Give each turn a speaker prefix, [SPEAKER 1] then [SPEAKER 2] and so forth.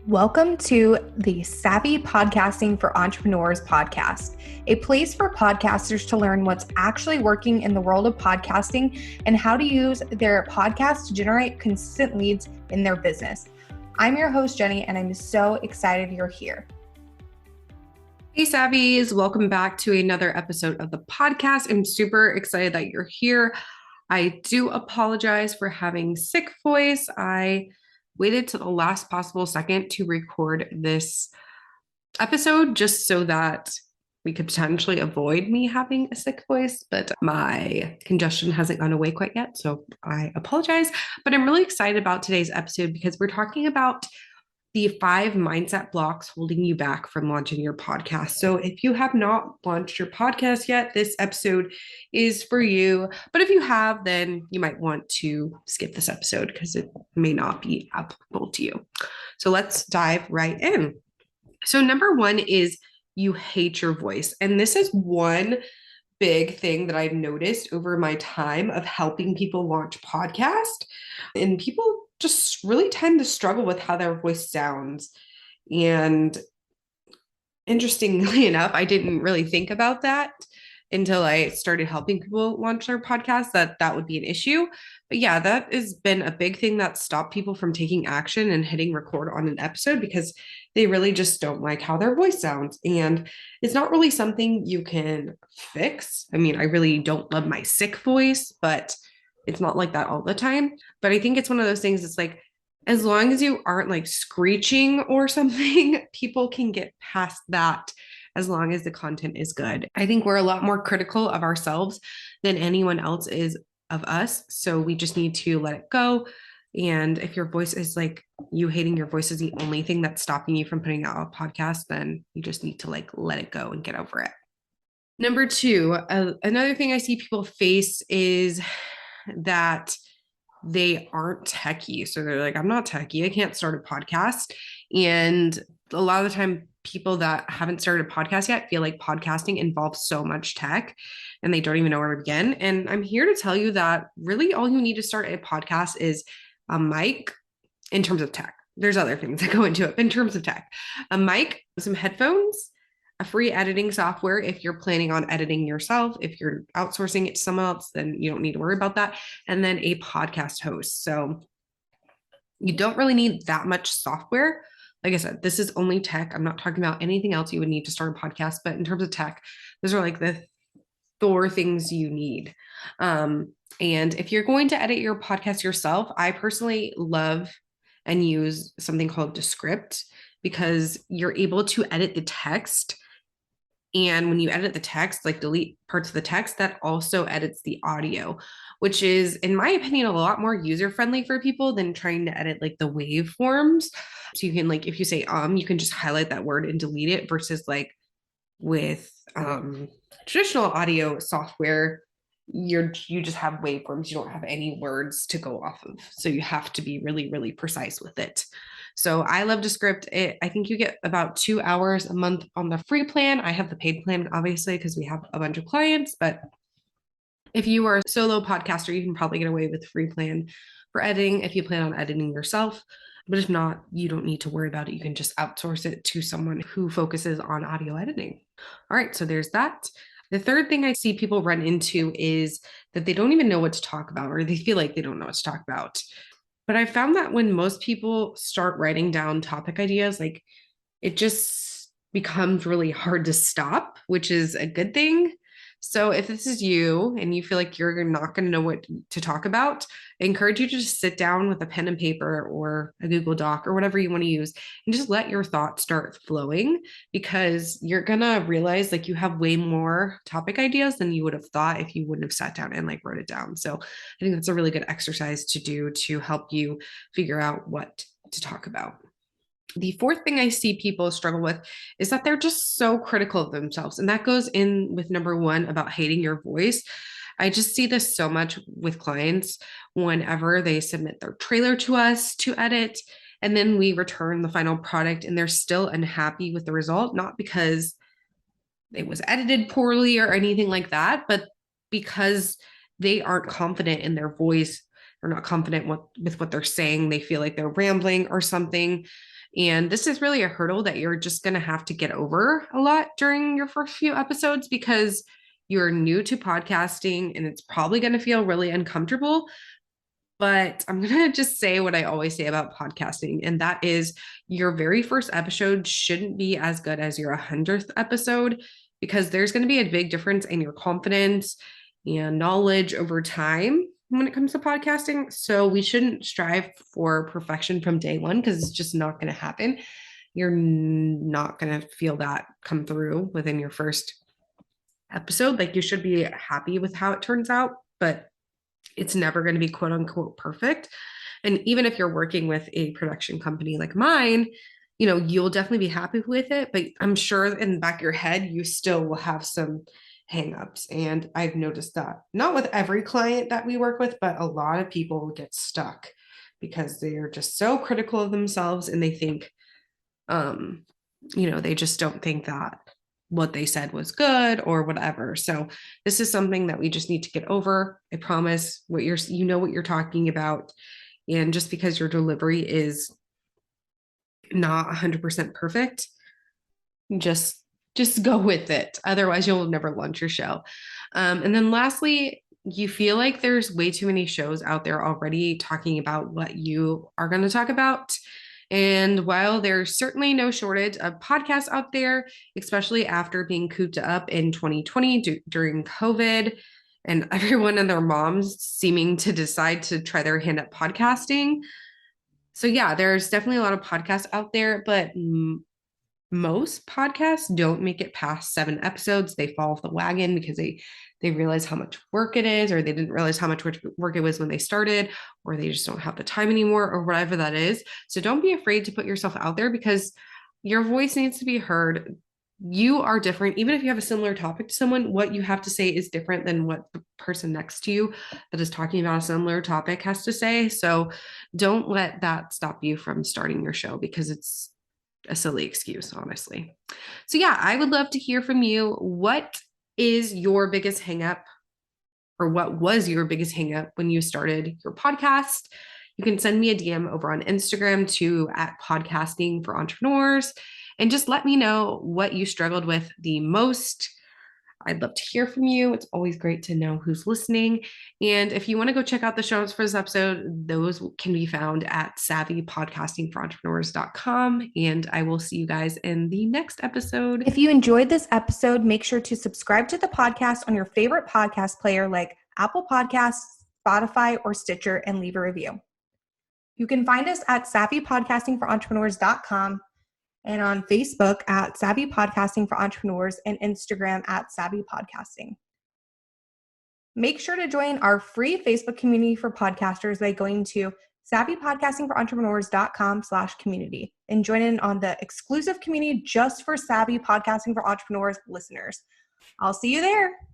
[SPEAKER 1] Welcome to the Savvy Podcasting for Entrepreneurs podcast, a place for podcasters to learn what's actually working in the world of podcasting and how to use their podcast to generate consistent leads in their business. I'm your host, Jenny, and I'm so excited you're here.
[SPEAKER 2] Hey, Savvies. Welcome back to another episode of the podcast. I'm super excited that you're here. I do apologize for having sick voice. I waited to the last possible second to record this episode just so that we could potentially avoid me having a sick voice, but my congestion hasn't gone away quite yet. So I apologize, but I'm really excited about today's episode because we're talking about the 5 mindset blocks holding you back from launching your podcast. So if you have not launched your podcast yet, this episode is for you. But if you have, then you might want to skip this episode because it may not be applicable to you. So let's dive right in. So number 1 is you hate your voice. And this is one big thing that I've noticed over my time of helping people launch podcasts. And people just really tend to struggle with how their voice sounds. And interestingly enough, I didn't really think about that until I started helping people launch their podcasts, that would be an issue. But yeah, that has been a big thing that stopped people from taking action and hitting record on an episode because they really just don't like how their voice sounds. And it's not really something you can fix. I mean, I really don't love my sick voice, but it's not like that all the time. But I think it's one of those things that's like, as long as you aren't like screeching or something, people can get past that as long as the content is good. I think we're a lot more critical of ourselves than anyone else is of us. So we just need to let it go. And if your voice is like you hating your voice is the only thing that's stopping you from putting out a podcast, then you just need to like let it go and get over it. Number 2, another thing I see people face is that they aren't techy. So they're like, I'm not techy. I can't start a podcast. And a lot of the time, people that haven't started a podcast yet feel like podcasting involves so much tech and they don't even know where to begin. And I'm here to tell you that really all you need to start a podcast is a mic in terms of tech. There's other things that go into it. In terms of tech, a mic, some headphones, a free editing software if you're planning on editing yourself. If you're outsourcing it to someone else, then you don't need to worry about that. And then a podcast host. So you don't really need that much software. Like I said, this is only tech. I'm not talking about anything else you would need to start a podcast, but in terms of tech, those are like the 4 things you need. And if you're going to edit your podcast yourself, I personally love and use something called Descript because you're able to edit the text. And when you edit the text, like delete parts of the text, that also edits the audio, which is, in my opinion, a lot more user-friendly for people than trying to edit like the waveforms. So you can like, if you say you can just highlight that word and delete it versus like with traditional audio software, you just have waveforms. You don't have any words to go off of. So you have to be really, really precise with it. So I love Descript. I think you get about 2 hours a month on the free plan. I have the paid plan, obviously, because we have a bunch of clients. But if you are a solo podcaster, you can probably get away with the free plan for editing if you plan on editing yourself. But if not, you don't need to worry about it. You can just outsource it to someone who focuses on audio editing. All right, so there's that. The third thing I see people run into is that they don't even know what to talk about, or they feel like they don't know what to talk about. But I found that when most people start writing down topic ideas, like it just becomes really hard to stop, which is a good thing. So if this is you and you feel like you're not going to know what to talk about, I encourage you to just sit down with a pen and paper or a Google Doc or whatever you want to use and just let your thoughts start flowing, because you're going to realize like you have way more topic ideas than you would have thought if you wouldn't have sat down and like wrote it down. So I think that's a really good exercise to do to help you figure out what to talk about. The 4th thing I see people struggle with is that they're just so critical of themselves. And that goes in with number 1 about hating your voice. I just see this so much with clients whenever they submit their trailer to us to edit, and then we return the final product and they're still unhappy with the result, not because it was edited poorly or anything like that, but because they aren't confident in their voice or not confident with what they're saying. They feel like they're rambling or something. And this is really a hurdle that you're just going to have to get over a lot during your first few episodes because you're new to podcasting and it's probably going to feel really uncomfortable. But I'm going to just say what I always say about podcasting, and that is your very first episode shouldn't be as good as your 100th episode because there's going to be a big difference in your confidence and knowledge over time when it comes to podcasting. So we shouldn't strive for perfection from day one because it's just not going to happen. You're not going to feel that come through within your first episode. Like you should be happy with how it turns out, but it's never going to be quote unquote perfect. And even if you're working with a production company like mine, you'll definitely be happy with it, but I'm sure in the back of your head, you still will have some hangups. And I've noticed that not with every client that we work with, but a lot of people get stuck because they're just so critical of themselves and they think, they just don't think that what they said was good or whatever. So this is something that we just need to get over. I promise what you're talking about. And just because your delivery is not 100% perfect, just go with it. Otherwise you'll never launch your show. And then lastly, you feel like there's way too many shows out there already talking about what you are going to talk about. And while there's certainly no shortage of podcasts out there, especially after being cooped up in 2020 during COVID and everyone and their moms seeming to decide to try their hand at podcasting. So yeah, there's definitely a lot of podcasts out there, but most podcasts don't make it past 7 episodes. They fall off the wagon because they realize how much work it is, or they didn't realize how much work it was when they started, or they just don't have the time anymore, or whatever that is. So don't be afraid to put yourself out there because your voice needs to be heard. You are different. Even if you have a similar topic to someone, what you have to say is different than what the person next to you that is talking about a similar topic has to say. So don't let that stop you from starting your show because it's a silly excuse, honestly. So yeah, I would love to hear from you. What is your biggest hangup, or what was your biggest hangup when you started your podcast? You can send me a DM over on Instagram to @podcasting for entrepreneurs and just let me know what you struggled with the most. I'd love to hear from you. It's always great to know who's listening. And if you want to go check out the show notes for this episode, those can be found at savvypodcastingforentrepreneurs.com. And I will see you guys in the next episode.
[SPEAKER 1] If you enjoyed this episode, make sure to subscribe to the podcast on your favorite podcast player like Apple Podcasts, Spotify, or Stitcher, and leave a review. You can find us at savvypodcastingforentrepreneurs.com and on Facebook at Savvy Podcasting for Entrepreneurs and Instagram at Savvy Podcasting. Make sure to join our free Facebook community for podcasters by going to savvypodcastingforentrepreneurs.com/community and join in on the exclusive community just for Savvy Podcasting for Entrepreneurs listeners. I'll see you there.